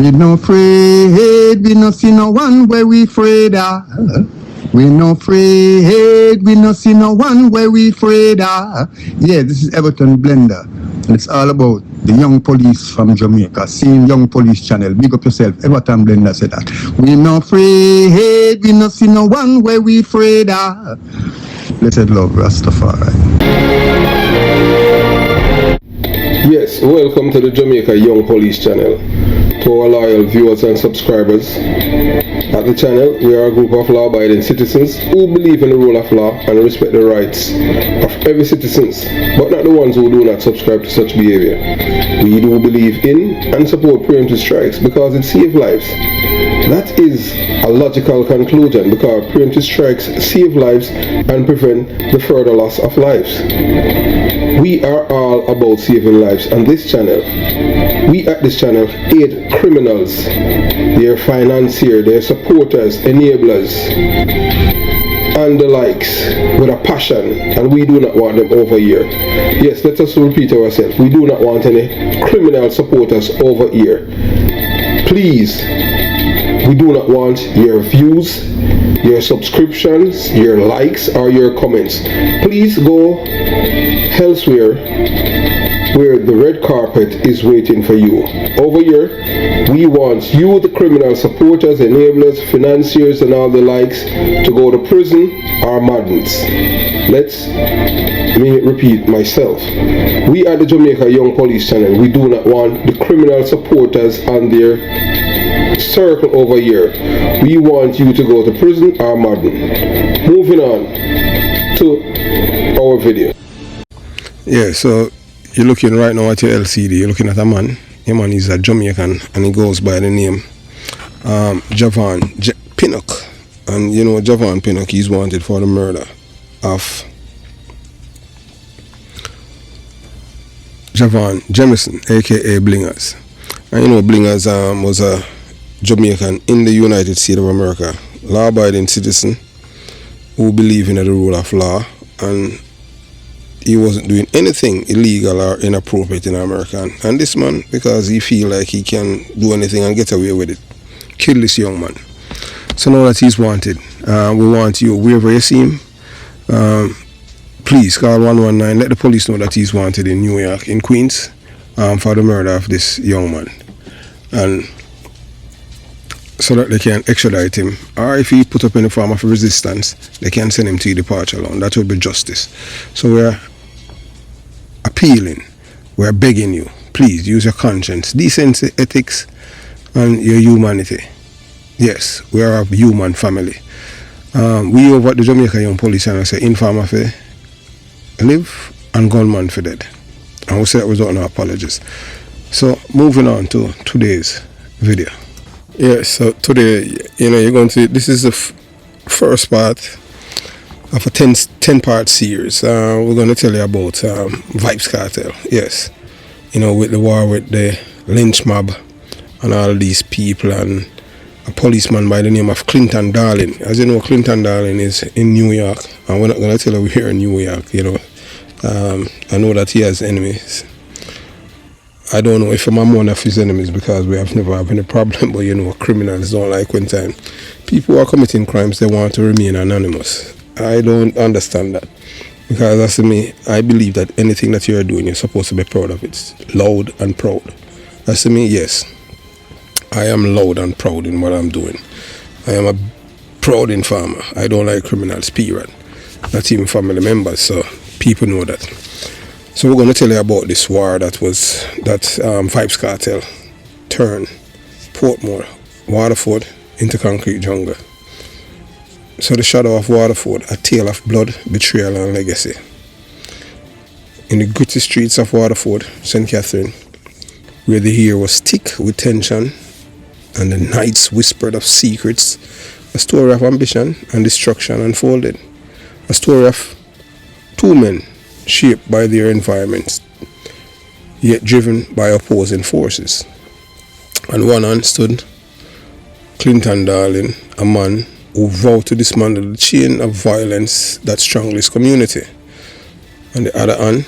We no afraid, we no see no one where we afraid of. We no afraid, we no see no one where we afraid of. Yeah, this is Everton Blender. And it's all about the young police from Jamaica, seeing Young Police Channel. Big up yourself, Everton Blender said that. We no afraid, we no see no one where we afraid of. Blessed love, Rastafari. Yes, welcome to the Jamaica Young Police Channel. To our loyal viewers and subscribers, at the channel we are a group of law-abiding citizens who believe in the rule of law and respect the rights of every citizen, but not the ones who do not subscribe to such behavior. We do believe in and support preemptive strikes because it saves lives. That is a logical conclusion because preemptive strikes save lives and prevent the further loss of lives. We are all about saving lives on this channel. We at this channel aid criminals, their financiers, their supporters, enablers, and the likes with a passion, and we do not want them over here. Yes, let us repeat ourselves. We do not want any criminal supporters over here. Please, we do not want your views, your subscriptions, your likes, or your comments. Please go elsewhere where the red carpet is waiting for you. Over here, we want you, the criminal supporters, enablers, financiers, and all the likes, to go to prison or madness. Let me repeat myself. We at the Jamaica Young Police Channel, we do not want the criminal supporters and their circle over here. We want you to go to prison or madden. Moving on to our video. Yeah, so you're looking right now at your LCD, you're looking at a man. Your man is a Jamaican and he goes by the name Javon Pinnock. And you know Javon Pinnock, he's wanted for the murder of Javon Jemison, aka Blingers. And you know Blingers was a Jamaican in the United States of America, law-abiding citizen who believed in the rule of law, and he wasn't doing anything illegal or inappropriate in America. And this man, because he feel like he can do anything and get away with it, kill this young man. So now that he's wanted, we want you, wherever you see him, please call 119, let the police know that he's wanted in New York, in Queens, for the murder of this young man. And so that they can extradite him, or if he put up any form of resistance, they can send him to departure alone. That would be justice. So we're appealing, we're begging you, please use your conscience, decency, ethics, and your humanity. Yes, we are a human family. We over at the Jamaica Young Police Channel say informer for live and gunman for dead. And we say that without no apologies. So moving on to today's video. Yeah, so today, you know, you're going to, this is the first part of a 10-part series. We're going to tell you about Vybz Kartel. Yes, you know, with the war with the lynch mob and all these people, and a policeman by the name of Clinton Darling. As you know, Clinton Darling is in New York, and we're not going to tell you we're here in New York, you know. I know that he has enemies. I don't know if I'm one of his enemies because we have never had any problem, but you know, criminals don't like when time people who are committing crimes, they want to remain anonymous. I don't understand that, because as to me, I believe that anything that you're doing, you're supposed to be proud of it. Loud and proud. As to me, yes, I am loud and proud in what I'm doing. I am a proud informer. I don't like criminals, period. Not even family members, so people know that. So we're going to tell you about this war that Vybz Kartel turned Portmore, Waterford into concrete jungle. So the shadow of Waterford, a tale of blood, betrayal and legacy. In the gritty streets of Waterford, St. Catherine, where the air was thick with tension and the nights whispered of secrets, a story of ambition and destruction unfolded. A story of two men shaped by their environments, yet driven by opposing forces. On one hand stood Clinton Darling, a man who vowed to dismantle the chain of violence that strangles his community. On the other hand,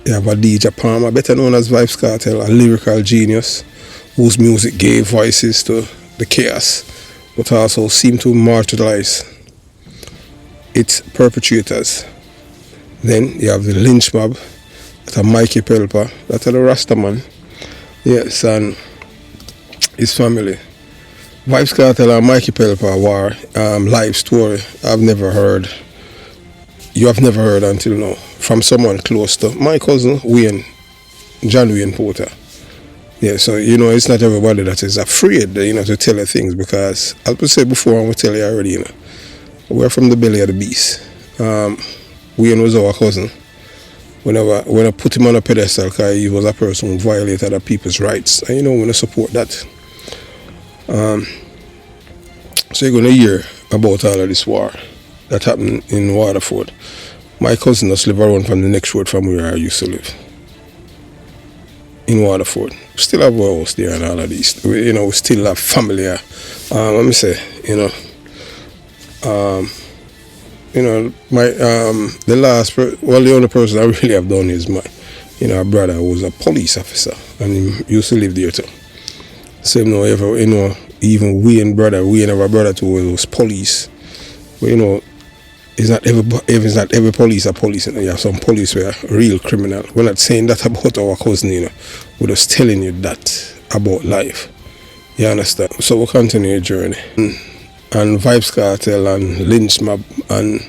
you have a DJ Palmer, better known as Vybz Kartel, a lyrical genius whose music gave voices to the chaos, but also seemed to marginalize its perpetrators. Then you have the lynch mob, that are Mikey Pelpa, that are the Rasta man, yes, and his family. Vybz Kartel and Mikey Pelpa war live story I've never heard. You have never heard until now from someone close to my cousin Wayne, John Wayne Porter. Yeah, so it's not everybody that is afraid, to tell you things, because as we said before, and we tell you already, we're from the belly of the beast. Wayne was our cousin. When I put him on a pedestal, because he was a person who violated other people's rights, and we're going to support that. So you're going to hear about all of this war that happened in Waterford. My cousin just live around from the next road from where I used to live, in Waterford. We still have our house there and all of these. We still have family here. Let me say, the only person I really have done is my, a brother who was a police officer, and he used to live there too. Same even Wayne have a brother too was police. But it's not every police are police. You have some police who are real criminal. We're not saying that about our cousin, we're just telling you that about life. You understand? So we'll continue your journey. And Vybz Kartel and lynch mob, and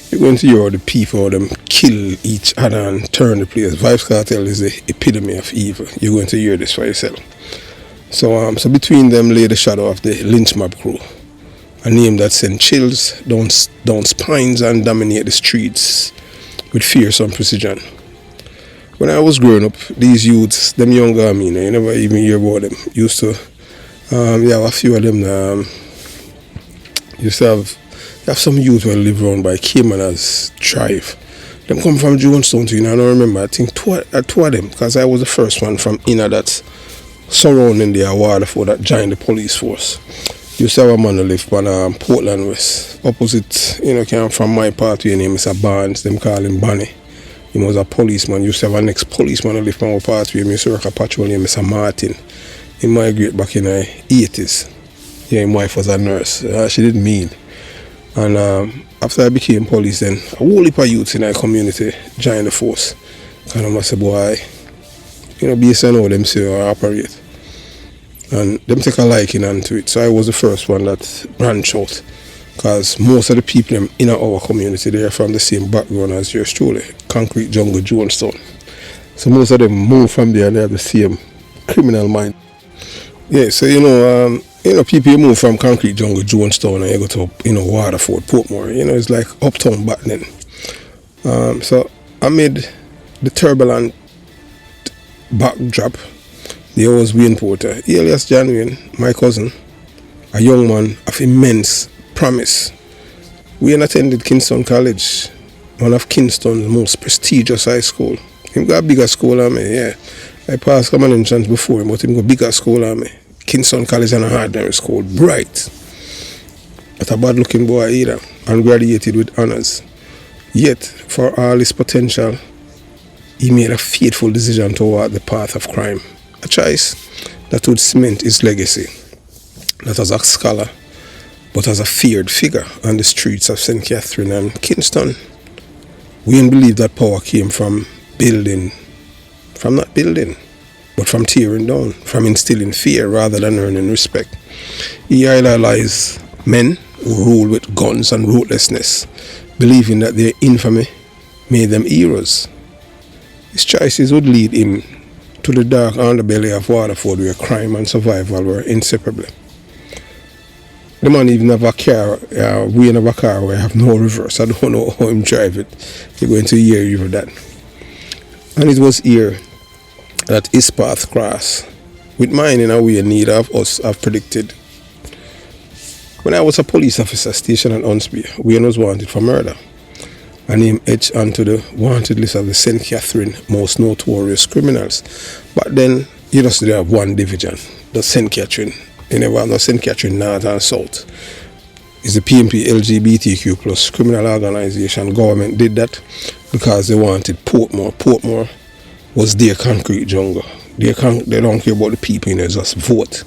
you're going to hear the people, them kill each other and turn the place. Vybz Kartel is the epitome of evil. You're going to hear this for yourself. So between them lay the shadow of the lynch mob crew, a name that sent chills down spines and dominate the streets with fearsome precision. When I was growing up, these youths, them younger, you never even hear about them. Used to, a few of them. Used to have some youth who live around by Caymanas Drive. Them come from Jonestown too, I don't remember. I think two of them, because I was the first one from that surrounding the Waterford that joined the police force. Used to have a man who lived on Portland West, opposite, came from my party, his name is Barnes, them call him Bunny. He was a policeman. Used to have an ex-policeman who lived on our party, he used to work a patrol, name is Martin. He migrated back in the 80s. Yeah, his wife was a nurse. She didn't mean. And after I became police, then a whole heap of youths in our community joined the force. And I must say, boy, based on how them say or operate. And them take a liking onto it. So I was the first one that branched out. Because most of the people in our community, they are from the same background as yours truly. Concrete Jungle, Jonestown. So most of them move from there and they have the same criminal mind. Yeah, so people move from Concrete Jungle, Jonestown, and you go to Waterford, Portmore. It's like uptown back then. So amid the turbulent backdrop, there was Wayne Porter, alias John Wayne, my cousin, a young man of immense promise. Wayne attended Kingston College, one of Kingston's most prestigious high school. He got a bigger school than me, yeah. I passed common entrance before him, but he got a bigger school than me. Kingston College and a ordinary school, bright. Not a bad looking boy either, and graduated with honors. Yet, for all his potential, he made a fateful decision toward the path of crime. A choice that would cement his legacy, not as a scholar, but as a feared figure on the streets of St. Catherine and Kingston. Wayne believed that power came from not building, but from tearing down, from instilling fear rather than earning respect. He idolized men who rule with guns and ruthlessness, believing that their infamy made them heroes. His choices would lead him to the dark underbelly of Waterford, where crime and survival were inseparable. The man even have a car, Wayne have a car where I have no reverse. I don't know how him drive it. You're going to hear even that. And it was here that his path crossed with mine in a way neither of us have predicted. When I was a police officer stationed at Unsby, Wayne was wanted for murder, and him etched onto the wanted list of the St. Catherine most notorious criminals. But then you just did have one division, the St. Catherine. You never have no St. Catherine North and South. It's the PMP LGBTQ plus criminal organization. Government did that because they wanted Portmore. Portmore was their concrete jungle. They don't care about the people, you know, just vote.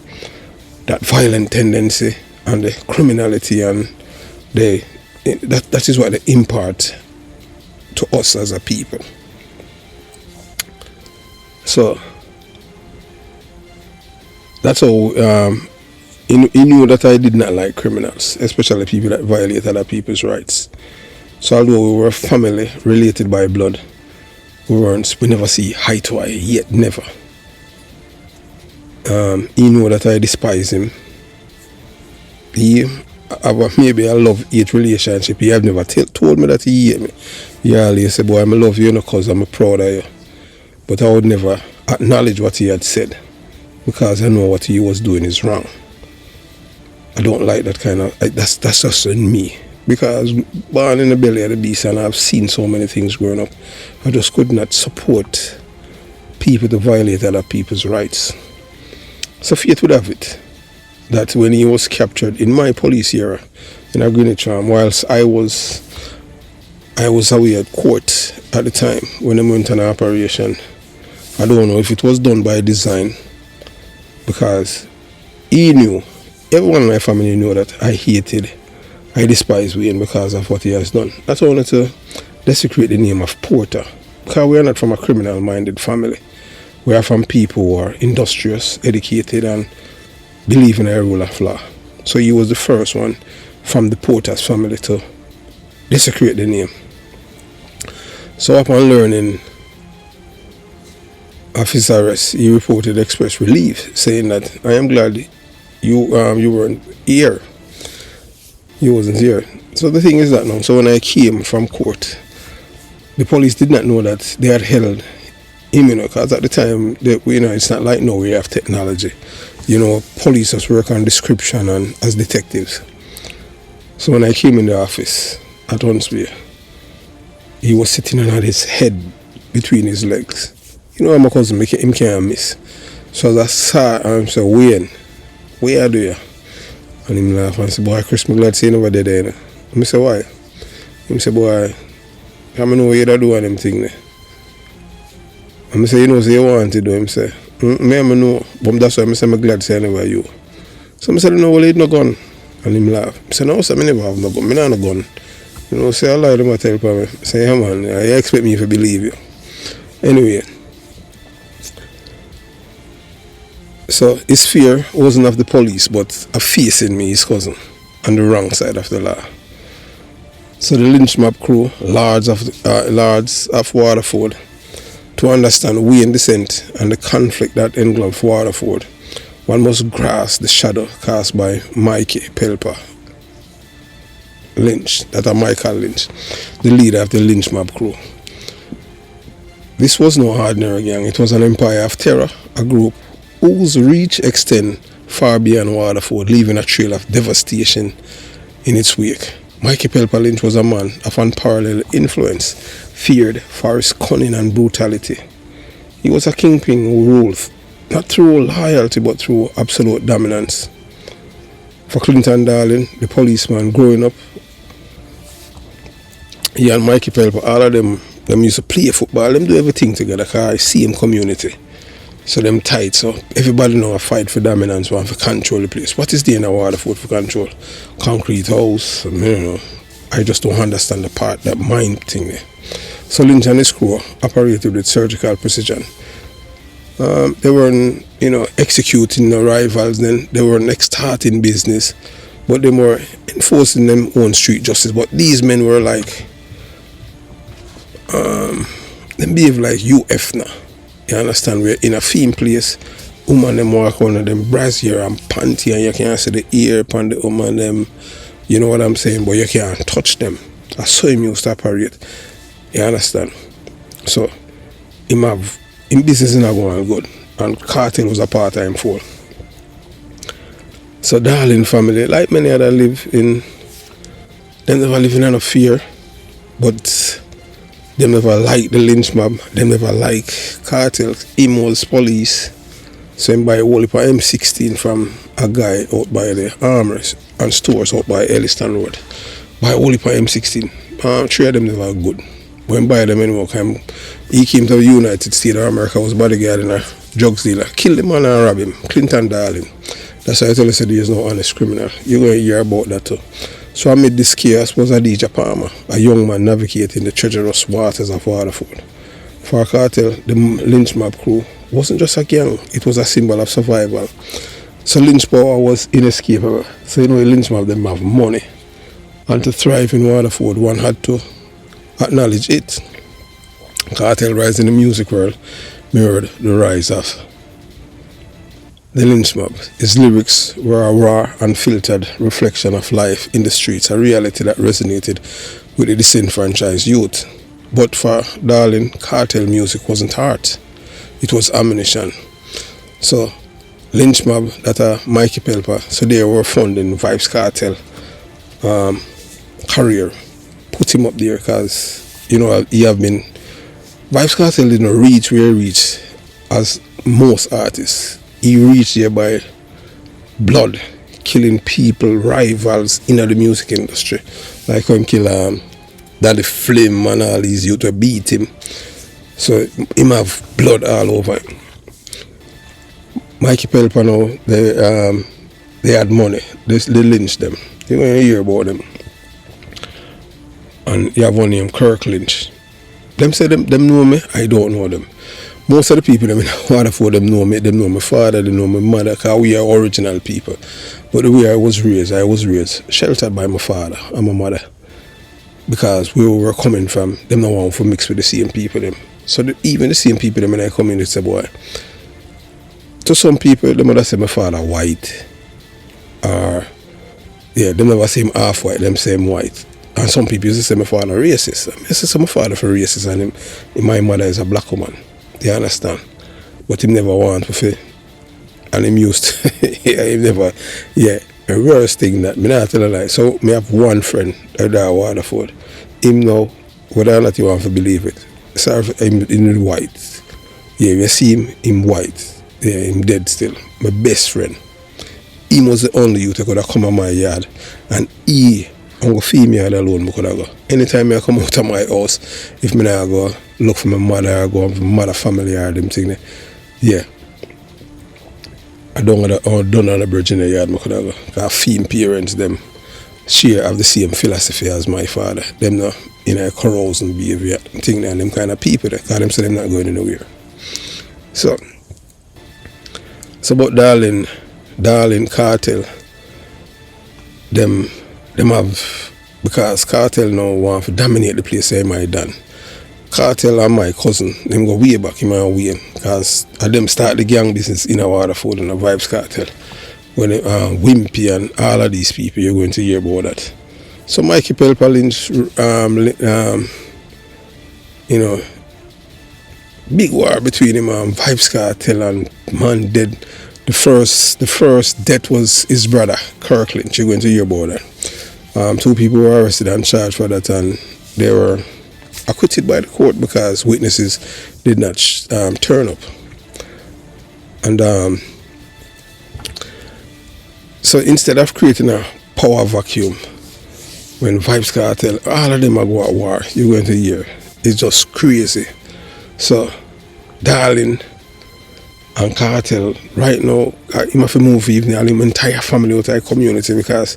That violent tendency and the criminality and that is what they impart to us as a people. So that's how he knew that I did not like criminals, especially people that violate other people's rights. So although we were a family related by blood, we never see eye to eye, yet never. He knew that I despise him. He have maybe a love-hate relationship. He have never told me that he hate me. He always said, boy, I love you because I'm proud of you. But I would never acknowledge what he had said because I know what he was doing is wrong. I don't like that kind of, that's just in me. Because born in the belly of the beast and I've seen so many things growing up, I just could not support people to violate other people's rights. So fate would have it that when he was captured in my police era in a Greenwich Farm, whilst I was away at court at the time when I went on an operation, I don't know if it was done by design because he knew, everyone in my family knew that I despise Wayne because of what he has done. That's only to desecrate the name of Porter. Because we are not from a criminal-minded family. We are from people who are industrious, educated, and believe in a rule of law. So he was the first one from the Porter's family to desecrate the name. So upon learning of his arrest, he reported express relief, saying that, I am glad you weren't here. He wasn't here. So the thing is that now, so when I came from court, the police did not know that they had held him, you know, because at the time, it's not like now we have technology. You know, police just work on description and as detectives. So when I came in the office at Huntsville, he was sitting and had his head between his legs. You know, my cousin, him can't miss. So as I saw him, say, Wayne, where are you? And him laugh and say, boy, Chris, I'm glad to see you over there. I say, why? He say, boy, I know what you're doing them thing there. I say, you know, so you want to do. Him say, I know, but that's why I say I'm glad to see you over you. So I say, no, well, you no gun. And him laugh. I say, no, sir, I never have no gun. I don't have no gun. You know, say, I lie to my tell me. Say, yeah, man, you expect me to believe you. Anyway. So his fear wasn't of the police, but of facing me, his cousin, on the wrong side of the law. So the lynch mob crew, lords of Waterford, to understand Wayne's descent and the conflict that engulfed Waterford, one must grasp the shadow cast by Mikey Pelpa Lynch, that are Michael Lynch, the leader of the lynch mob crew. This was no ordinary gang, it was an empire of terror, a group whose reach extend far beyond Waterford, leaving a trail of devastation in its wake. Mikey Pelpa Lynch was a man of unparalleled influence, feared for his cunning and brutality. He was a kingpin who ruled not through loyalty but through absolute dominance. For Clinton Darling, the policeman growing up, he and Mikey Pelpa, all of them used to play football, them do everything together because I see him community. So them tight, so everybody know a fight for dominance, one for control the place. What is there in a Waterford for control? Concrete house, you know. I just don't understand the part, that mind thing there. So Lynch and his crew operated with surgical precision. They weren't, executing the rivals then, they weren't starting business, but they were enforcing them own street justice. But these men were like, they behave like UF now. You understand? We're in a theme place. Woman them walk on them brassiere and panty and you can't see the ear upon the woman them. You know what I'm saying? But you can't touch them. I saw him used to operate. You understand? So him business is not going good. And Kartel was a part of him fall. So Darling family, like many other them never live in no fear. But them never like the lynch mob, them never like Kartel, emos, police. So him buy a whole heap of M16 from a guy out by the armories and stores out by Elliston Road. Buy a whole heap of M16. Three of them never good. When buy them anymore, he came to the United States of America, was bodyguard in a drug dealer. Kill the man and rob him. Clinton Darling. That's why I tell you there is no honest criminal. You're going to hear about that too. So amid this chaos was a DJ Palmer, a young man navigating the treacherous waters of Waterford. For Kartel, the lynch mob crew wasn't just a gang, it was a symbol of survival. So lynch power was inescapable. So you know, the lynch mob, them have money. And to thrive in Waterford, one had to acknowledge it. Kartel rise in the music world mirrored the rise of the lynch mob. His lyrics were a raw, unfiltered reflection of life in the streets, a reality that resonated with the disenfranchised youth. But for Darling, Kartel music wasn't art, it was ammunition. So, lynch mob, that are Mikey Pelpa, so they were funding Vybz Kartel career. Put him up there because, you know, he have been... Vybz Kartel didn't reach where he reached as most artists. He reached there by blood, killing people, rivals in the music industry. Like him kill Daddy Flame and all these youth to beat him. So him have blood all over him. Mikey Pelpa now, they had money. They lynched them. You're going to hear about them. And you have one named Kirk Lynch. Them say them know me, I don't know them. Most of the people in Waterford, them know me. They know my father, they know my mother, because we are original people. But the way I was raised sheltered by my father and my mother. Because we were coming from, them no want to mix with the same people them. So even the same people them when I come in, they say, boy, to some people, the mother say my father white. Or, yeah, them never say him half white, them say him white. And some people used to say my father racist. I say my father for racist and my mother is a black woman. You understand? But him never want to feel. And him used to, him never, the worst thing that, me not tell a lie. So, me have one friend out there at Waterford. Him now, whether or not you want to believe it, sorry for him in white. Yeah, you see him white. Yeah, him dead still. My best friend. He was the only youth that could have come on my yard. And I'm going to feed me alone. Anytime I come out of my house, if I go look for my mother, or go for my mother family or them thing, yeah. I don't go on the bridge in the yard. I feed parents, them share have the same philosophy as my father. Them not in a corrosive behavior thing, and them kind of people that call them say them not going anywhere. So about Darling Kartel, them have, because Kartel now want to dominate the place I might done. Kartel and my cousin, them go way back in my way, because them start the gang business in a Waterford and a Vybz Kartel. When Wimpy and all of these people, you're going to hear about that. So Mikey Pelpa Lynch, you know, big war between him and Vybz Kartel, and man dead. The first death was his brother, Kirk Lynch. You're going to hear about that. 2 people were arrested and charged for that, and they were acquitted by the court because witnesses did not turn up. And so instead of creating a power vacuum, when Vybz Kartel, all of them are go at war, you're going to hear, it's just crazy. So, Darling and Kartel, right now, he have to move even and his entire family out of the community, because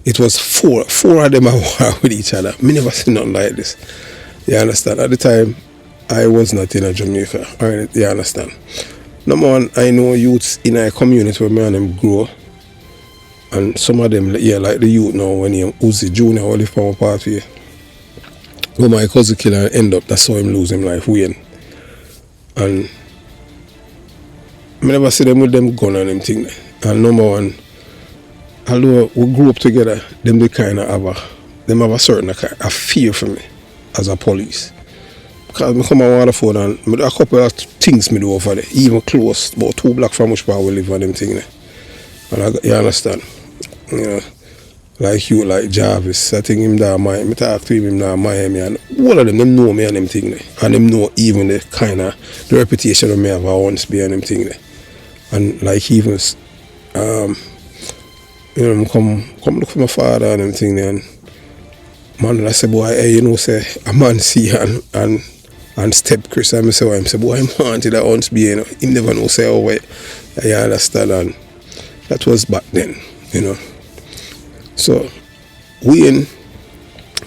it was four of them at war with each other. Me never seen nothing like this. You understand? At the time, I was not in Jamaica. You understand? Number one, I know youths in a community where me and them grow. And some of them, yeah, like the youth now, when he Uzi Junior or live from part here. When my cousin killer end up, that's how him lose him life, Wayne. And I never see them with them gun and them thing. And number one, although we grew up together, them they kind of have a certain a fear for me as a police. Because I come to Waterford and a couple of things me do over there, even close, about 2 blocks from which part we live on them thing there. And you understand? You know, like you, like Jarvis, I think him down Miami, I talk to him down Miami, and all of them know me and them thing there. And them know even the kind of, the reputation of me have once behind them thing there. And like even, you know, come look for my father and them thing there. And man, I say, boy, hey, you know, say, a man see and and step Chris, and I say, him say, boy, him wanted that once be, you know, him never know say, oh, wait, you understand, and that was back then, you know. So, Wayne,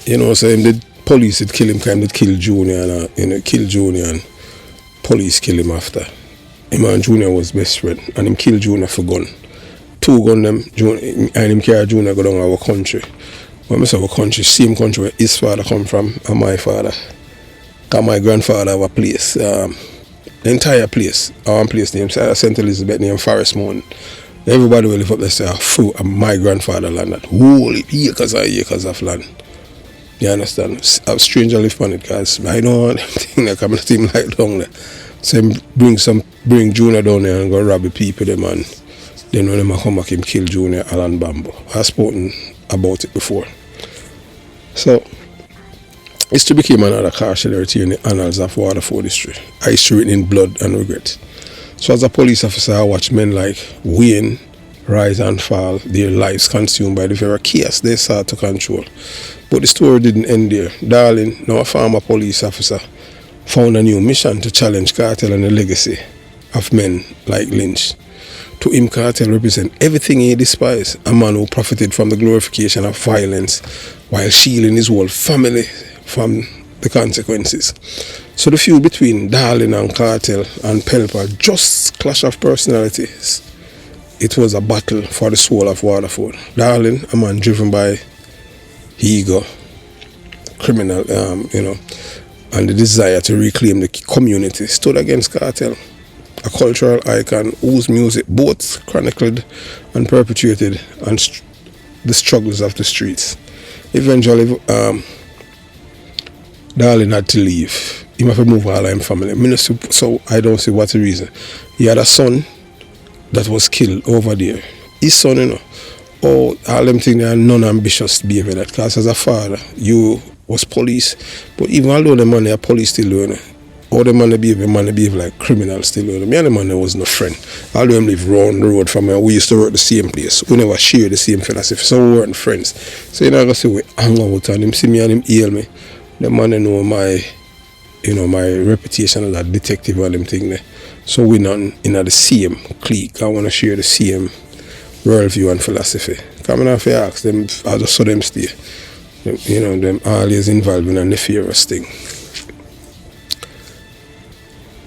you know, so the police had kill him, kind of kill Junior, and, you know, kill Junior, and police kill him after. Him and Junior was best friend, and him kill Junior for gun. 2 gun them, and him carry Junior go down our country. When I say our country, same country where his father come from, and my father. Because my grandfather have a place, the entire place, our place named St. Elizabeth, named Forest Mountain. Everybody will live up there, say, fruit of my grandfather land, that whole acres and acres of land. You understand? A stranger live on it, because I don't want anything that come to him like down there. So bring Junior down there and go rob the people them, and then when they come back, him kill Junior Alan Bambo. I've spoken about it before. So history became another cautionary in the annals of Waterford history. History written in blood and regret. So as a police officer, I watch men like Wayne rise and fall, their lives consumed by the very chaos they sought to control. But the story didn't end there. Darling, now a former police officer, found a new mission to challenge Kartel and the legacy of men like Lynch. To him, Kartel represent everything he despised, a man who profited from the glorification of violence while shielding his whole family from the consequences. So the feud between Darling and Kartel and Pelpa, just clash of personalities. It was a battle for the soul of Waterford. Darling, a man driven by ego, criminal, you know, and the desire to reclaim the community, stood against Kartel, a cultural icon whose music both chronicled and perpetuated the struggles of the streets. Eventually, Darling had to leave. He must move all of his family. So I don't see what's the reason. He had a son that was killed over there. His son, you know, all them things, they are non-ambitious behavior. That because as a father, you was police, but even although the man are police still doing it, all the man they behave like criminals still doing it. Me and the man there was no friend. Although them live round the road from me, we used to work the same place. We never share the same philosophy, so we weren't friends. So you know, I go say we hang out and him see me and him hail me. The man they know my, you know, my reputation as a detective and them thing there. So we not in the same clique. I want to share the same worldview and philosophy. Coming off to ask them, I just saw them stay. You know, them always involved in a nefarious thing.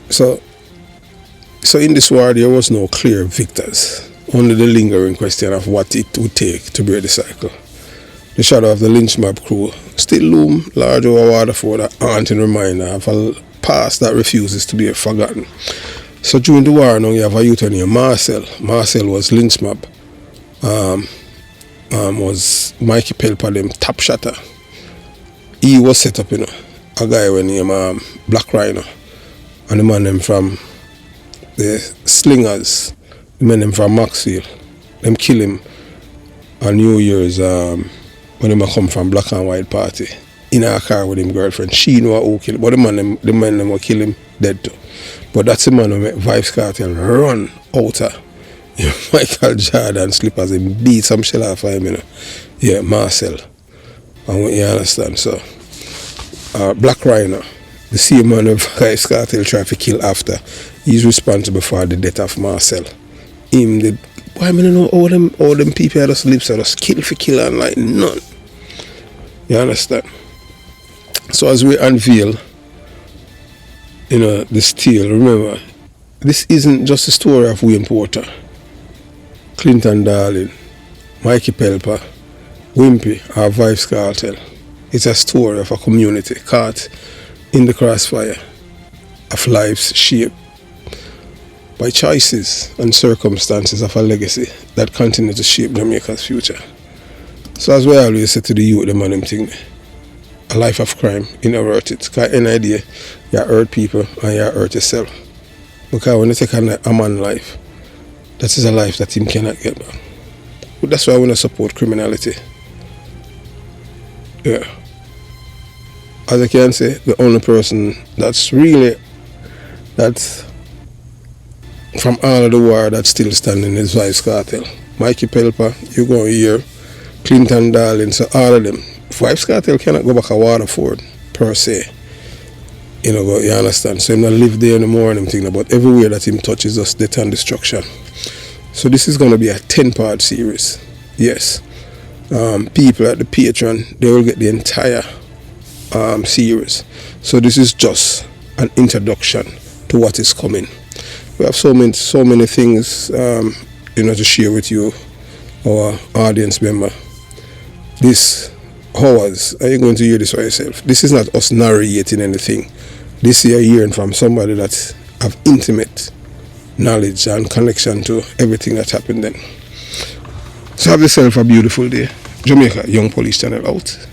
So in this war there was no clear victors, only the lingering question of what it would take to break the cycle. The shadow of the lynch mob crew still loom large over Waterford, a haunting reminder of a past that refuses to be forgotten. So during the war now you have a youth named Marcel. Marcel was lynch mob. Was Mikey Pelpa them top shatter. He was set up, you know, a guy when named Black Rhino, and the man them from the Slingers, the man them from Maxfield, them kill him on New Year's when he come from Black and White Party in a car with him girlfriend. She know who kill him, but the man them will kill him dead too. But that's the man who made Vybz Kartel run out of Michael Jordan slippers and beat some shell off of him, you know. Yeah, Marcel. And you understand, so Black Rhino, the same man of Vybz Kartel tried to kill after, he's responsible for the death of Marcel. Him did, why I don't know all them people that just live so just kill and like none. You understand? So as we unveil, you know, this tale, remember, this isn't just a story of Wayne Porter, Clinton Darling, Mikey Pelpa, Wimpy, or Vybz Kartel. It's a story of a community caught in the crossfire of lives shaped by choices and circumstances of a legacy that continue to shape Jamaica's future. So as we always say to the youth, the man them thing, a life of crime, you never hurt it. Because any idea, you hurt people and you hurt yourself. Because when you take a man's life, that is a life that him cannot get back. But that's why I want to support criminality. Yeah. As I can say, the only person that's really, that's from all of the war that's still standing is Vybz Kartel. Mikey Pelpa, you go here, Clinton Darling, so all of them. Vybz Kartel cannot go back to Waterford, per se. You know, but you understand. So him not live there anymore and I'm thinking about everywhere that him touches us, death and destruction. So this is going to be a 10-part series. Yes. People at the Patreon, they will get the entire series. So this is just an introduction to what is coming. We have so many things to share with you, our audience member. This hours, are you going to hear this for yourself? This is not us narrating anything. This you're hearing from somebody that have intimate knowledge and connection to everything that happened then. So have yourself a beautiful day. Jamaica Young Police Channel out.